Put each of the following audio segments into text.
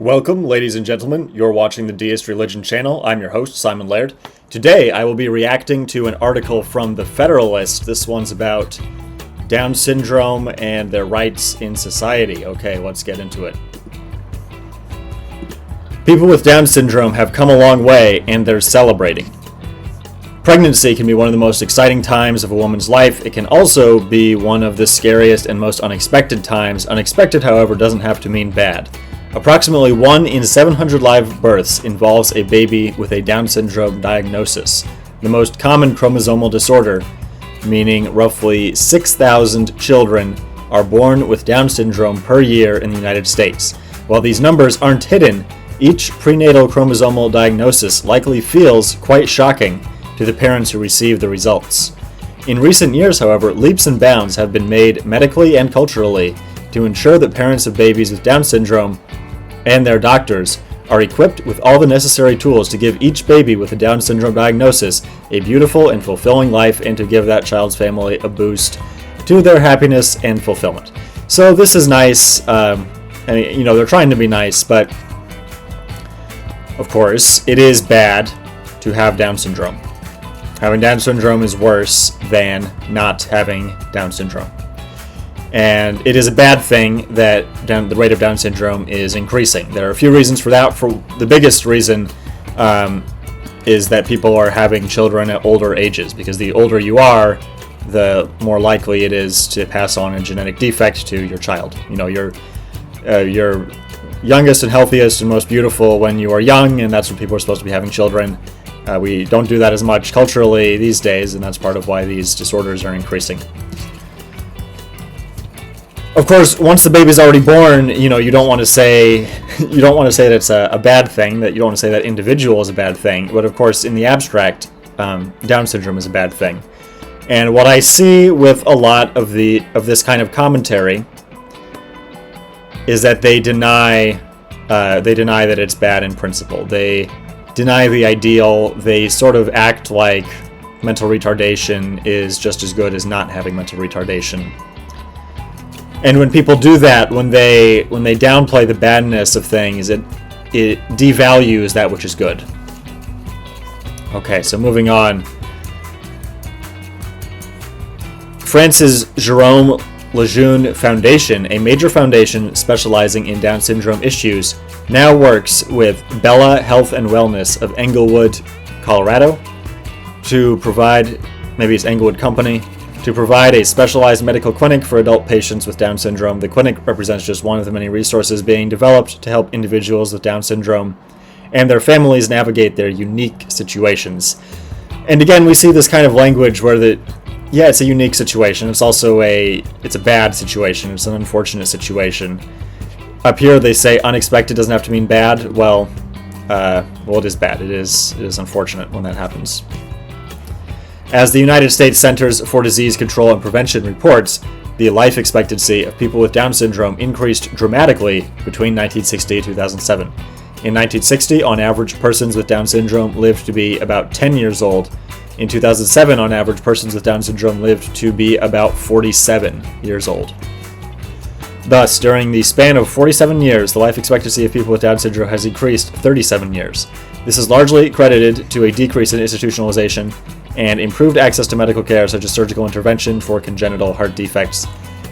Welcome, ladies and gentlemen. You're watching the Deist Religion channel. I'm your host, Simon Laird. Today, I will be reacting to an article from The Federalist. This one's about Down syndrome and their rights in society. Okay, let's get into it. People with Down syndrome have come a long way, and they're celebrating. Pregnancy can be one of the most exciting times of a woman's life. It can also be one of the scariest and most unexpected times. Unexpected, however, doesn't have to mean bad. Approximately 1 in 700 live births involves a baby with a Down syndrome diagnosis, the most common chromosomal disorder, meaning roughly 6,000 children are born with Down syndrome per year in the United States. While these numbers aren't hidden, each prenatal chromosomal diagnosis likely feels quite shocking to the parents who receive the results. In recent years, however, leaps and bounds have been made medically and culturally to ensure that parents of babies with Down syndrome and their doctors are equipped with all the necessary tools to give each baby with a Down syndrome diagnosis a beautiful and fulfilling life and to give that child's family a boost to their happiness and fulfillment. So this is nice. They're trying to be nice, but of course, it is bad to have Down syndrome. Having Down syndrome is worse than not having Down syndrome. And it is a bad thing that the rate of Down syndrome is increasing. There are a few reasons for that. For the biggest reason is that people are having children at older ages, because the older you are, the more likely it is to pass on a genetic defect to your child. You know, you're youngest and healthiest and most beautiful when you are young, and that's when people are supposed to be having children. We don't do that as much culturally these days, and that's part of why these disorders are increasing. Of course, once the baby's already born, you don't want to say that it's a bad thing, that you don't want to say that individual is a bad thing, but of course, in the abstract, Down syndrome is a bad thing. And what I see with a lot of this kind of commentary is that they deny that it's bad in principle. They deny the ideal. They sort of act like mental retardation is just as good as not having mental retardation. And when people do that, when they downplay the badness of things, it devalues that which is good. Okay, so moving on. France's Jerome Lejeune Foundation, a major foundation specializing in Down syndrome issues, now works with Bella Health and Wellness of Englewood, Colorado, to provide, maybe it's Englewood Company, to provide a specialized medical clinic for adult patients with Down syndrome. The clinic represents just one of the many resources being developed to help individuals with Down syndrome and their families navigate their unique situations. And again, we see this kind of language where it's a unique situation. It's also it's a bad situation. It's an unfortunate situation. Up here, they say unexpected doesn't have to mean bad. Well, it is bad. It is unfortunate when that happens. As the United States Centers for Disease Control and Prevention reports, the life expectancy of people with Down syndrome increased dramatically between 1960 and 2007. In 1960, on average, persons with Down syndrome lived to be about 10 years old. In 2007, on average, persons with Down syndrome lived to be about 47 years old. Thus, during the span of 47 years, the life expectancy of people with Down syndrome has increased 37 years. This is largely credited to a decrease in institutionalization and improved access to medical care, such as surgical intervention for congenital heart defects.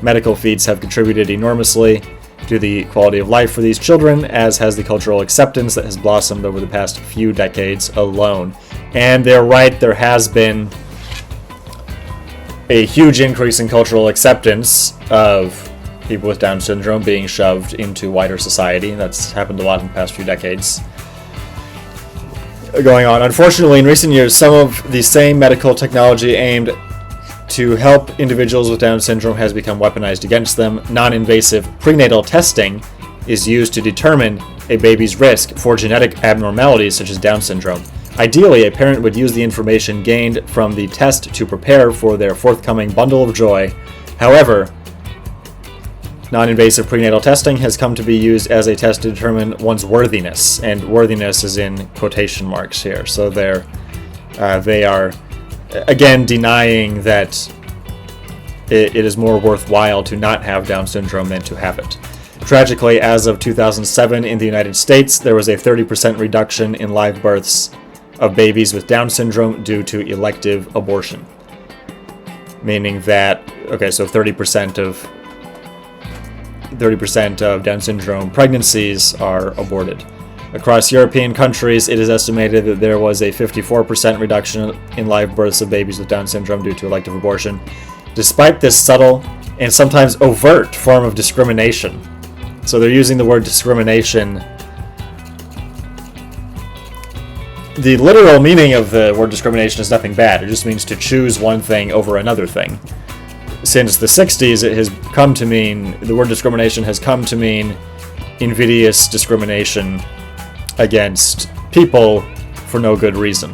Medical feats have contributed enormously to the quality of life for these children, as has the cultural acceptance that has blossomed over the past few decades alone. And they're right, there has been a huge increase in cultural acceptance of people with Down syndrome being shoved into wider society. That's happened a lot in the past few decades. Going on. Unfortunately, in recent years, some of the same medical technology aimed to help individuals with Down syndrome has become weaponized against them. Non-invasive prenatal testing is used to determine a baby's risk for genetic abnormalities such as Down syndrome. Ideally, a parent would use the information gained from the test to prepare for their forthcoming bundle of joy. However, non-invasive prenatal testing has come to be used as a test to determine one's worthiness, and worthiness is in quotation marks here. So they are again denying that it is more worthwhile to not have Down syndrome than to have it. Tragically, as of 2007 in the United States, there was a 30% reduction in live births of babies with Down syndrome due to elective abortion. Meaning that, okay, so 30% of Down syndrome pregnancies are aborted. Across European countries, it is estimated that there was a 54% reduction in live births of babies with Down syndrome due to elective abortion. Despite this subtle and sometimes overt form of discrimination, so they're using the word discrimination. The literal meaning of the word discrimination is nothing bad. It just means to choose one thing over another thing. Since the 60s, it has come to mean, the word discrimination has come to mean invidious discrimination against people for no good reason.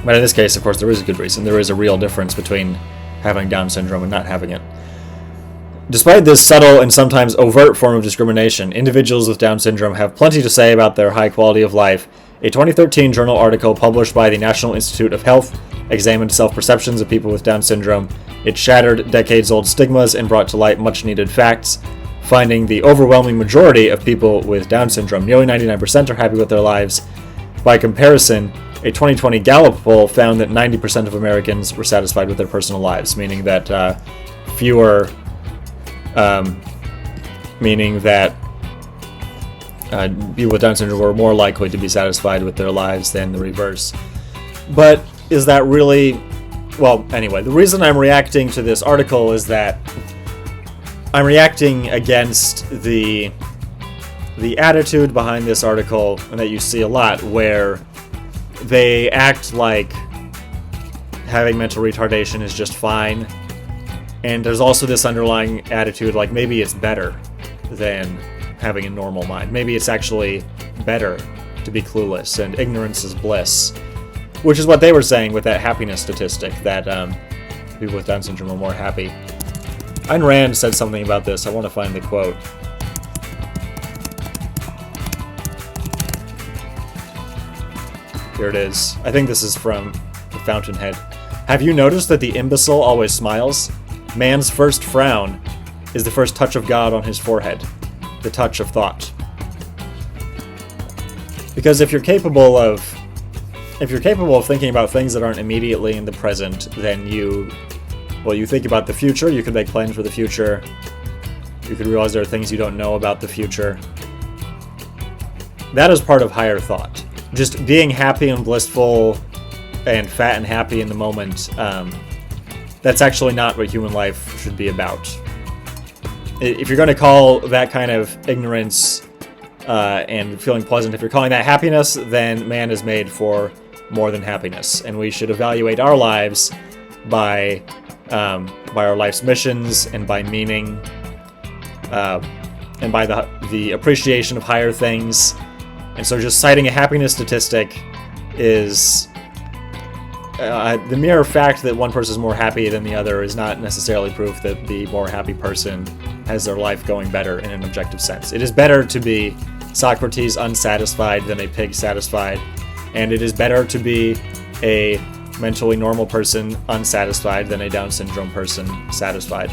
But in this case, of course, there is a good reason. There is a real difference between having Down syndrome and not having it. Despite this subtle and sometimes overt form of discrimination, individuals with Down syndrome have plenty to say about their high quality of life. A 2013 journal article published by the National Institute of Health examined self-perceptions of people with Down syndrome. It shattered decades-old stigmas and brought to light much-needed facts, finding the overwhelming majority of people with Down syndrome, nearly 99%, are happy with their lives. By comparison, a 2020 Gallup poll found that 90% of Americans were satisfied with their personal lives, meaning that people with Down syndrome were more likely to be satisfied with their lives than the reverse. But is that really... Well, anyway, the reason I'm reacting to this article is that I'm reacting against the attitude behind this article, and that you see a lot, where they act like having mental retardation is just fine. And there's also this underlying attitude like maybe it's better than having a normal mind. Maybe it's actually better to be clueless, and ignorance is bliss. Which is what they were saying with that happiness statistic, that people with Down syndrome are more happy. Ayn Rand said something about this. I want to find the quote. Here it is. I think this is from The Fountainhead. Have you noticed that the imbecile always smiles? Man's first frown is the first touch of God on his forehead. The touch of thought. Because if you're capable of thinking about things that aren't immediately in the present, then you think about the future, you could make plans for the future, you could realize there are things you don't know about the future. That is part of higher thought. Just being happy and blissful and fat and happy in the moment, that's actually not what human life should be about. If you're going to call that kind of ignorance and feeling pleasant, if you're calling that happiness, then man is made for more than happiness, and we should evaluate our lives by our life's missions and by meaning, and by the appreciation of higher things. And so just citing a happiness statistic is the mere fact that one person is more happy than the other is not necessarily proof that the more happy person has their life going better in an objective sense. It is better to be Socrates unsatisfied than a pig satisfied, and it is better to be a mentally normal person unsatisfied than a Down syndrome person satisfied.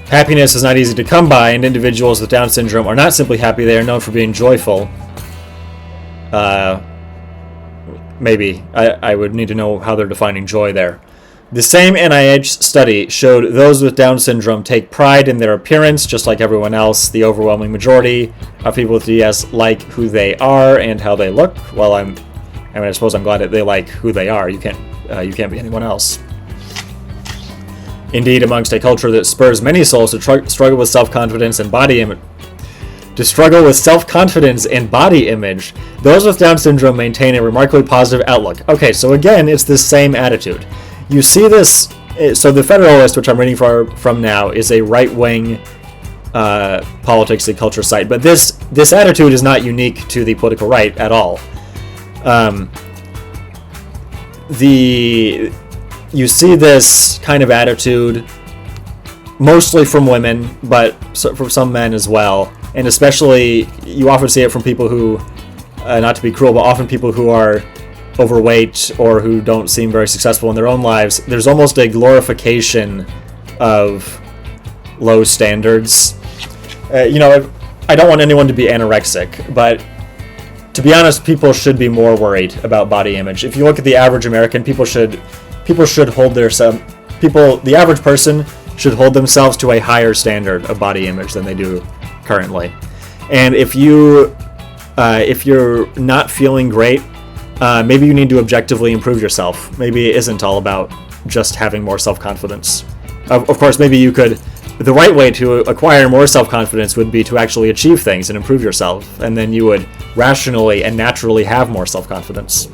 Happiness is not easy to come by, and individuals with Down syndrome are not simply happy, they are known for being joyful. Maybe. I would need to know how they're defining joy there. The same NIH study showed those with Down syndrome take pride in their appearance, just like everyone else. The overwhelming majority of people with DS like who they are and how they look. Well, I suppose I'm glad that they like who they are. You can't be anyone else. Indeed, amongst a culture that spurs many souls to struggle with self-confidence and body image, those with Down syndrome maintain a remarkably positive outlook. Okay, so again, it's this same attitude. You see this. So the Federalist, which I'm reading from now, is a right-wing politics and culture site, but this attitude is not unique to the political right at all. You see this kind of attitude mostly from women, but from some men as well. And especially, you often see it from people who, not to be cruel, but often people who are overweight or who don't seem very successful in their own lives, there's almost a glorification of low standards. I don't want anyone to be anorexic, but to be honest, people should be more worried about body image. If you look at the average American, the average person should hold themselves to a higher standard of body image than they do currently. And if you're not feeling great, maybe you need to objectively improve yourself. Maybe it isn't all about just having more self-confidence. Of course, maybe you could. The right way to acquire more self-confidence would be to actually achieve things and improve yourself, and then you would rationally and naturally have more self-confidence.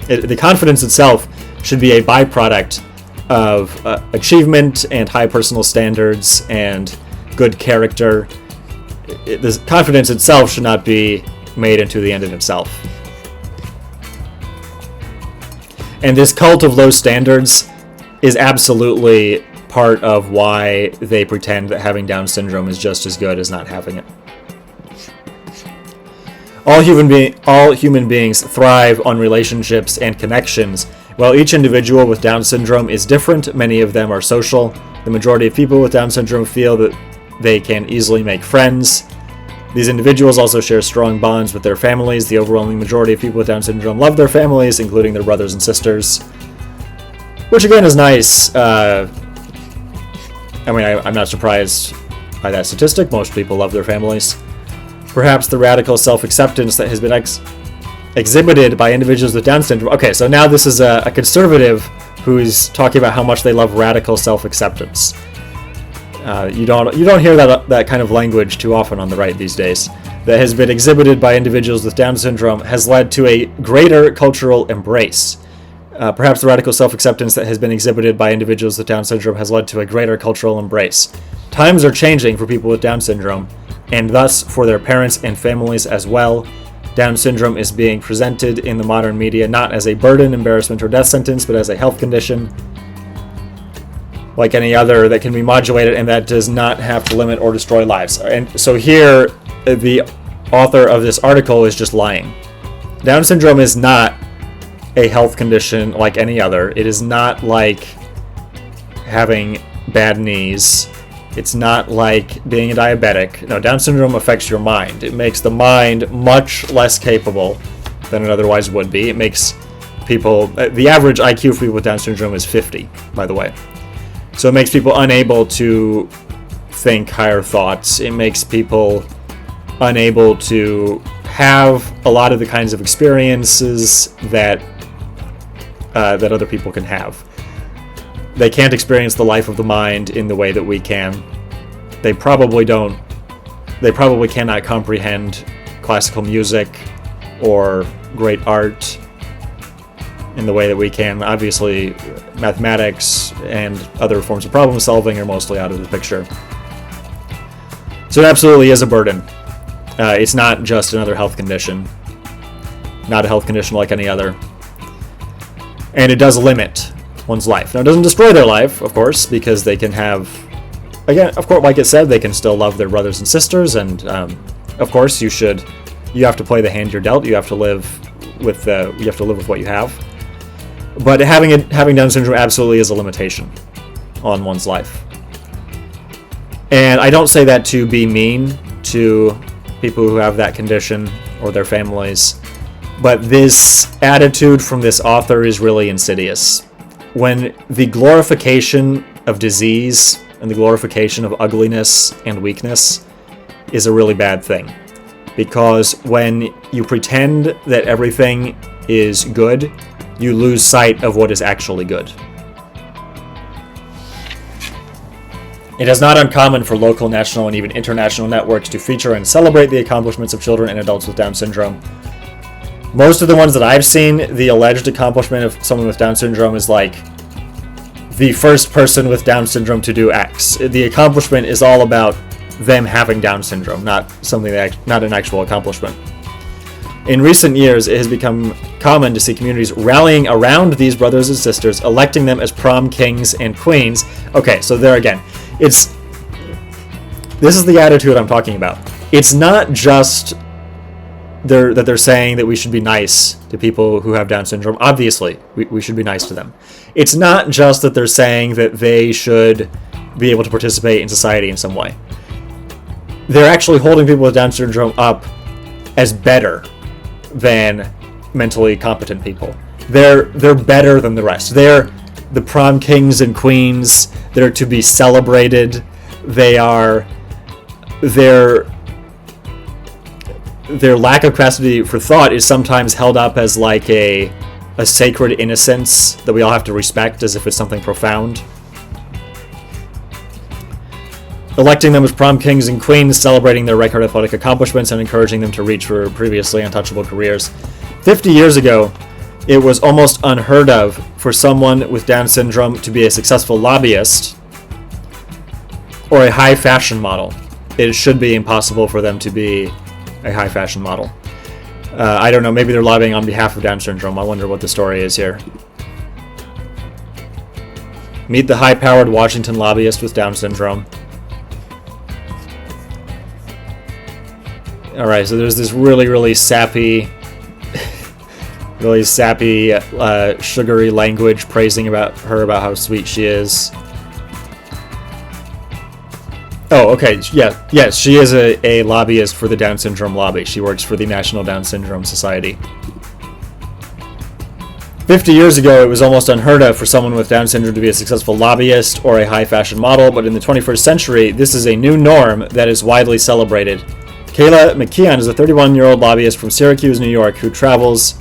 The confidence itself should be a byproduct of achievement and high personal standards and good character. The confidence itself should not be made into the end in itself. And this cult of low standards is absolutely part of why they pretend that having Down syndrome is just as good as not having it. All human beings thrive on relationships and connections. While each individual with Down syndrome is different, many of them are social. The majority of people with Down syndrome feel that they can easily make friends. These individuals also share strong bonds with their families. The overwhelming majority of people with Down syndrome love their families, including their brothers and sisters. Which again is nice. I'm not surprised by that statistic. Most people love their families. Perhaps the radical self-acceptance that has been exhibited by individuals with Down syndrome. Okay, so now this is a conservative who's talking about how much they love radical self-acceptance. You don't hear that kind of language too often on the right these days. That has been exhibited by individuals with Down syndrome has led to a greater cultural embrace. Perhaps the radical self-acceptance that has been exhibited by individuals with Down syndrome has led to a greater cultural embrace. Times are changing for people with Down syndrome, and thus for their parents and families as well. Down syndrome is being presented in the modern media not as a burden, embarrassment, or death sentence, but as a health condition like any other that can be modulated and that does not have to limit or destroy lives. And so here, the author of this article is just lying. Down syndrome is not a health condition like any other. It is not like having bad knees. It's not like being a diabetic. No, Down syndrome affects your mind. It makes the mind much less capable than it otherwise would be. It makes people... The average IQ for people with Down syndrome is 50, by the way. So it makes people unable to think higher thoughts. It makes people unable to have a lot of the kinds of experiences that other people can have. They can't experience the life of the mind in the way that we can. They probably cannot comprehend classical music or great art in the way that we can. Obviously, mathematics and other forms of problem solving are mostly out of the picture. So it absolutely is a burden. It's not just another health condition. Not a health condition like any other. And it does limit one's life. Now, it doesn't destroy their life, of course, because they can have... Again, of course, like it said, they can still love their brothers and sisters, and of course, you have to play the hand you're dealt. You have to live with what you have. But having Down syndrome absolutely is a limitation on one's life. And I don't say that to be mean to people who have that condition or their families, but this attitude from this author is really insidious. When the glorification of disease and the glorification of ugliness and weakness is a really bad thing. Because when you pretend that everything is good, you lose sight of what is actually good. It is not uncommon for local, national, and even international networks to feature and celebrate the accomplishments of children and adults with Down syndrome. Most of the ones that I've seen, the alleged accomplishment of someone with Down syndrome is like the first person with Down syndrome to do X. The accomplishment is all about them having Down syndrome, not an actual accomplishment. In recent years, it has become common to see communities rallying around these brothers and sisters, electing them as prom kings and queens. Okay, so there again, this is the attitude I'm talking about. It's not just they're saying that we should be nice to people who have Down syndrome. Obviously, we should be nice to them. It's not just that they're saying that they should be able to participate in society in some way. They're actually holding people with Down syndrome up as better than mentally competent people. They're better than the rest. They're the prom kings and queens. They're to be celebrated. Their lack of capacity for thought is sometimes held up as like a sacred innocence that we all have to respect, as if it's something profound. Electing them as prom kings and queens, celebrating their record athletic accomplishments, and encouraging them to reach for previously untouchable careers. 50 years ago, it was almost unheard of for someone with Down syndrome to be a successful lobbyist or a high fashion model. It should be impossible for them to be a high fashion model. I don't know, maybe they're lobbying on behalf of Down syndrome. I wonder what the story is here. Meet the high-powered Washington lobbyist with Down syndrome. Alright, so there's this really sappy, sugary language praising about how sweet she is. Oh, okay, yes, she is a lobbyist for the Down Syndrome Lobby. She works for the National Down Syndrome Society. 50 years ago, it was almost unheard of for someone with Down syndrome to be a successful lobbyist or a high-fashion model, but in the 21st century, this is a new norm that is widely celebrated. Kayla McKeon is a 31-year-old lobbyist from Syracuse, New York, who travels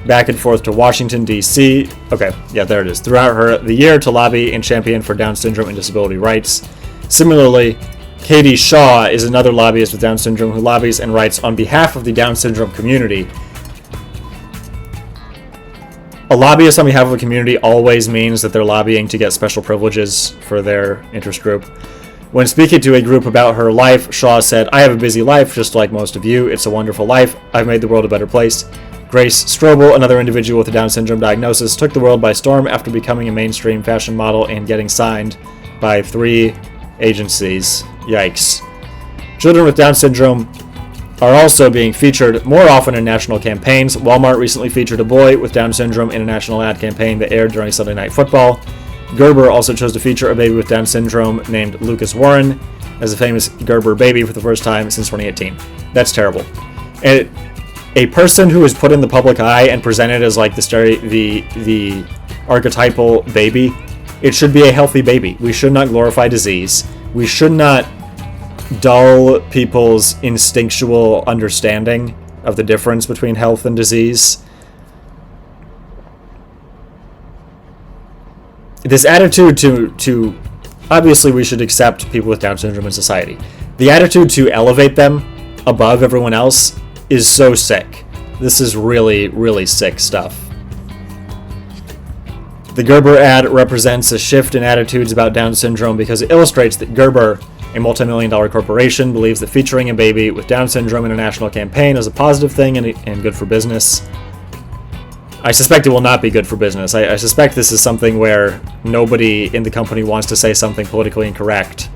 back and forth to Washington, D.C. Okay, yeah, there it is. Throughout the year to lobby and champion for Down syndrome and disability rights. Similarly, Katie Shaw is another lobbyist with Down syndrome who lobbies and writes on behalf of the Down syndrome community. A lobbyist on behalf of a community always means that they're lobbying to get special privileges for their interest group. When speaking to a group about her life, Shaw said, "I have a busy life, just like most of you. It's a wonderful life. I've made the world a better place." Grace Strobel, another individual with a Down syndrome diagnosis, took the world by storm after becoming a mainstream fashion model and getting signed by 3 agencies. Yikes. Children with Down syndrome are also being featured more often in national campaigns. Walmart recently featured a boy with Down syndrome in a national ad campaign that aired during Sunday Night Football. Gerber also chose to feature a baby with Down syndrome named Lucas Warren as a famous Gerber baby for the first time since 2018. That's terrible. And a person who is put in the public eye and presented as like the archetypal baby, it should be a healthy baby. We should not glorify disease. We should not dull people's instinctual understanding of the difference between health and disease. This attitude to obviously we should accept people with Down syndrome in society. The attitude to elevate them above everyone else is so sick. This is really sick stuff. The Gerber ad represents a shift in attitudes about Down syndrome because it illustrates that Gerber, a multi-million-dollar corporation, believes that featuring a baby with Down syndrome in a national campaign is a positive thing and good for business. I suspect it will not be good for business. I suspect this is something where nobody in the company wants to say something politically incorrect,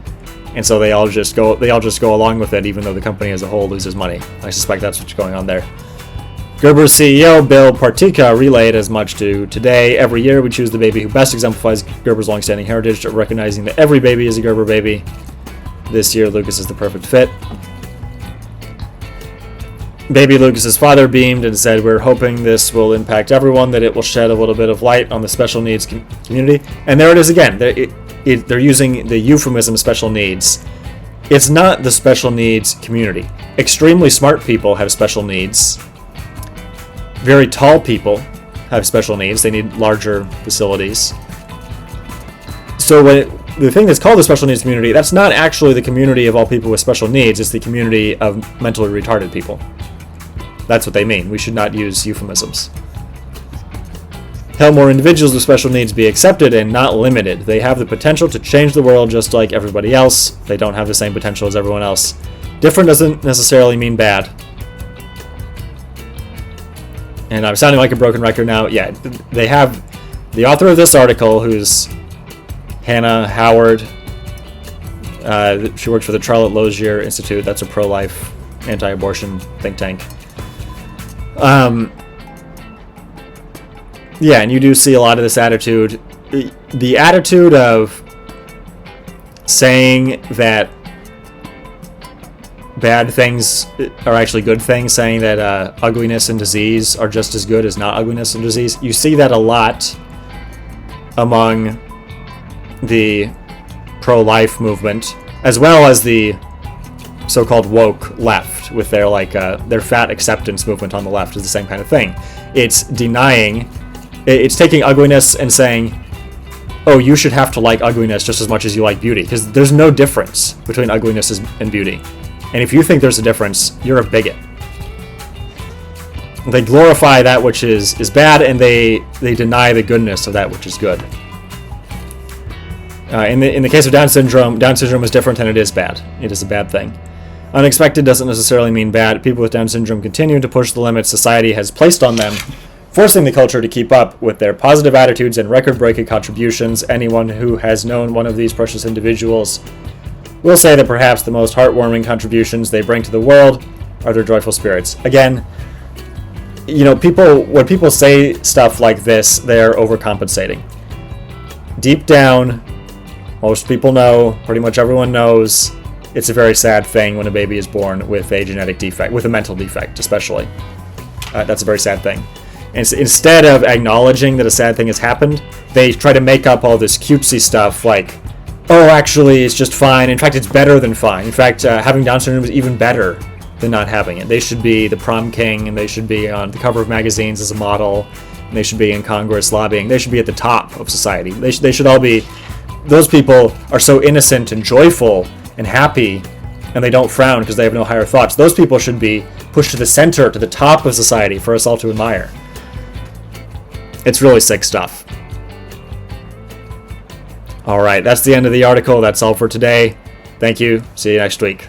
and so they all just go along with it, even though the company as a whole loses money. I suspect that's what's going on there. Gerber's CEO, Bill Partika, relayed as much to Today. Every year we choose the baby who best exemplifies Gerber's long-standing heritage, recognizing that every baby is a Gerber baby. This year, Lucas is the perfect fit. Baby Lucas's father beamed and said, "We're hoping this will impact everyone, that it will shed a little bit of light on the special needs community." And there it is again. They're using the euphemism special needs. It's not the special needs community. Extremely smart people have special needs. Very tall people have special needs. They need larger facilities. So the thing that's called the special needs community, that's not actually the community of all people with special needs. It's the community of mentally retarded people. That's what they mean. We should not use euphemisms. Help more individuals with special needs be accepted and not limited. They have the potential to change the world just like everybody else. They don't have the same potential as everyone else. Different doesn't necessarily mean bad. And I'm sounding like a broken record now. Yeah, they have the author of this article, who's Hannah Howard. She works for the Charlotte Lozier Institute. That's a pro-life, anti-abortion think tank. Yeah, and you do see a lot of this attitude. The attitude of saying that bad things are actually good things, saying that ugliness and disease are just as good as not ugliness and disease. You see that a lot among the pro-life movement, as well as the so-called woke left, with their their fat acceptance movement on the left is the same kind of thing. It's taking ugliness and saying, oh, you should have to like ugliness just as much as you like beauty, because there's no difference between ugliness and beauty. And if you think there's a difference, you're a bigot. They glorify that which is bad, and they deny the goodness of that which is good. In the case of Down syndrome is different, and it is bad. It is a bad thing. Unexpected doesn't necessarily mean bad. People with Down syndrome continue to push the limits society has placed on them, forcing the culture to keep up with their positive attitudes and record-breaking contributions. Anyone who has known one of these precious individuals will say that perhaps the most heartwarming contributions they bring to the world are their joyful spirits. Again, when people say stuff like this, they're overcompensating. Deep down, most people know, pretty much everyone knows, it's a very sad thing when a baby is born with a genetic defect, with a mental defect especially. That's a very sad thing. And instead of acknowledging that a sad thing has happened, they try to make up all this cutesy stuff like, oh, actually, it's just fine. In fact, it's better than fine. In fact, having Down syndrome is even better than not having it. They should be the prom king, and they should be on the cover of magazines as a model, and they should be in Congress lobbying. They should be at the top of society. They should all be... Those people are so innocent and joyful and happy, and they don't frown because they have no higher thoughts. Those people should be pushed to the center, to the top of society for us all to admire. It's really sick stuff. Alright, that's the end of the article. That's all for today. Thank you. See you next week.